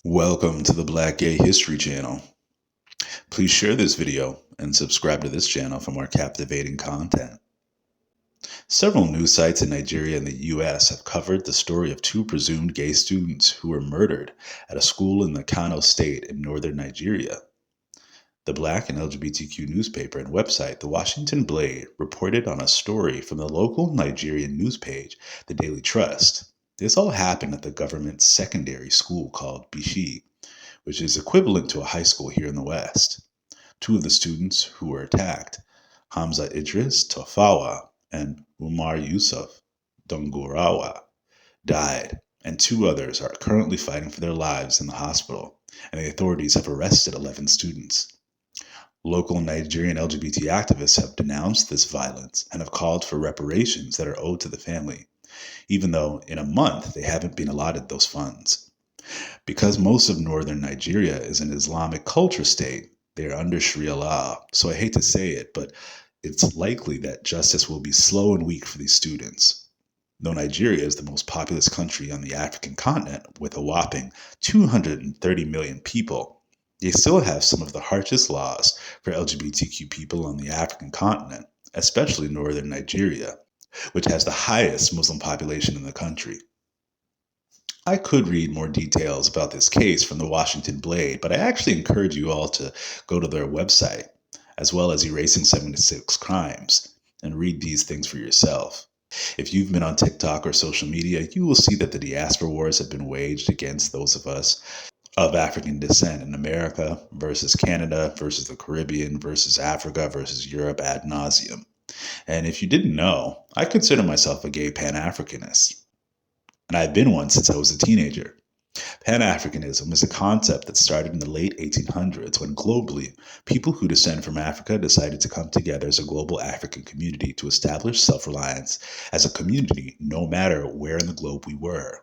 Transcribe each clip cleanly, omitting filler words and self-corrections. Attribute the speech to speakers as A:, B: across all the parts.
A: Welcome to the Black Gay History Channel. Please share this video and subscribe to this channel for more captivating content. Several news sites in Nigeria and the US have covered the story of two presumed gay students who were murdered at a school in the Kano state in northern Nigeria. The Black and LGBTQ newspaper and website, The Washington Blade, reported on a story from the local Nigerian news page, The Daily Trust. This all happened at the government's secondary school called Bishi, which is equivalent to a high school here in the West. Two of the students who were attacked, Hamza Idris Tafawa and Umar Yusuf Dongurawa, died, and two others are currently fighting for their lives in the hospital, and the authorities have arrested 11 students. Local Nigerian LGBT activists have denounced this violence and have called for reparations that are owed to the family, even though in a month they haven't been allotted those funds. Because most of northern Nigeria is an Islamic culture state, they are under Sharia law, so I hate to say it, but it's likely that justice will be slow and weak for these students. Though Nigeria is the most populous country on the African continent with a whopping 230 million people, they still have some of the harshest laws for LGBTQ people on the African continent, especially northern Nigeria, which has the highest Muslim population in the country. I could read more details about this case from the Washington Blade, but I actually encourage you all to go to their website, as well as Erasing 76 Crimes, and read these things for yourself. If you've been on TikTok or social media, you will see that the diaspora wars have been waged against those of us of African descent in America versus Canada versus the Caribbean versus Africa versus Europe ad nauseum. And if you didn't know, I consider myself a gay Pan-Africanist, and I've been one since I was a teenager. Pan-Africanism is a concept that started in the late 1800s when globally, people who descend from Africa decided to come together as a global African community to establish self-reliance as a community no matter where in the globe we were.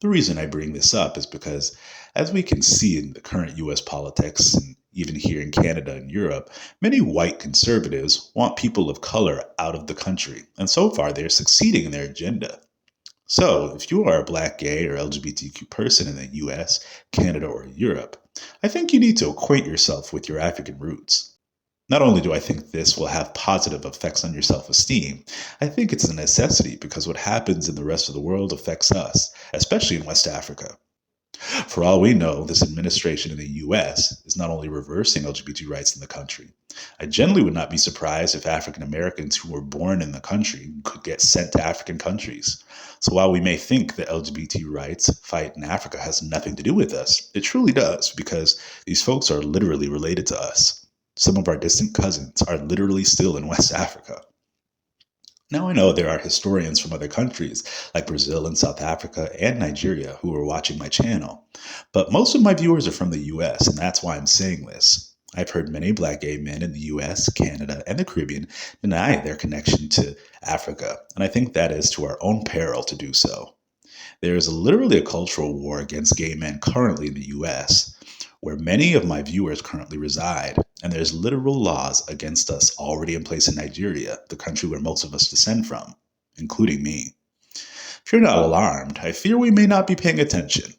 A: The reason I bring this up is because, as we can see in the current US politics and even here in Canada and Europe, many white conservatives want people of color out of the country, and so far they're succeeding in their agenda. So, if you are a Black, gay, or LGBTQ person in the US, Canada, or Europe, I think you need to acquaint yourself with your African roots. Not only do I think this will have positive effects on your self-esteem, I think it's a necessity because what happens in the rest of the world affects us, especially in West Africa. For all we know, this administration in the US is not only reversing LGBT rights in the country. I generally would not be surprised if African Americans who were born in the country could get sent to African countries. So while we may think that LGBT rights fight in Africa has nothing to do with us, it truly does because these folks are literally related to us. Some of our distant cousins are literally still in West Africa. Now I know there are historians from other countries like Brazil and South Africa and Nigeria who are watching my channel, but most of my viewers are from the US, and that's why I'm saying this. I've heard many Black gay men in the US, Canada, and the Caribbean deny their connection to Africa, and I think that is to our own peril to do so. There is literally a cultural war against gay men currently in the US, where many of my viewers currently reside, and there's literal laws against us already in place in Nigeria, the country where most of us descend from, including me. If you're not alarmed, I fear we may not be paying attention.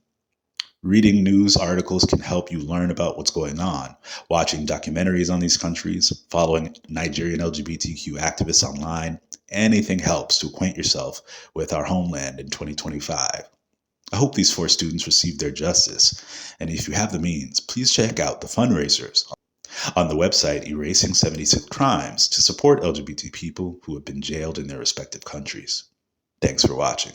A: Reading news articles can help you learn about what's going on. Watching documentaries on these countries, following Nigerian LGBTQ activists online, anything helps to acquaint yourself with our homeland in 2025. I hope these 4 students receive their justice, and if you have the means, please check out the fundraisers on the website Erasing 76 Crimes to support LGBT people who have been jailed in their respective countries. Thanks for watching.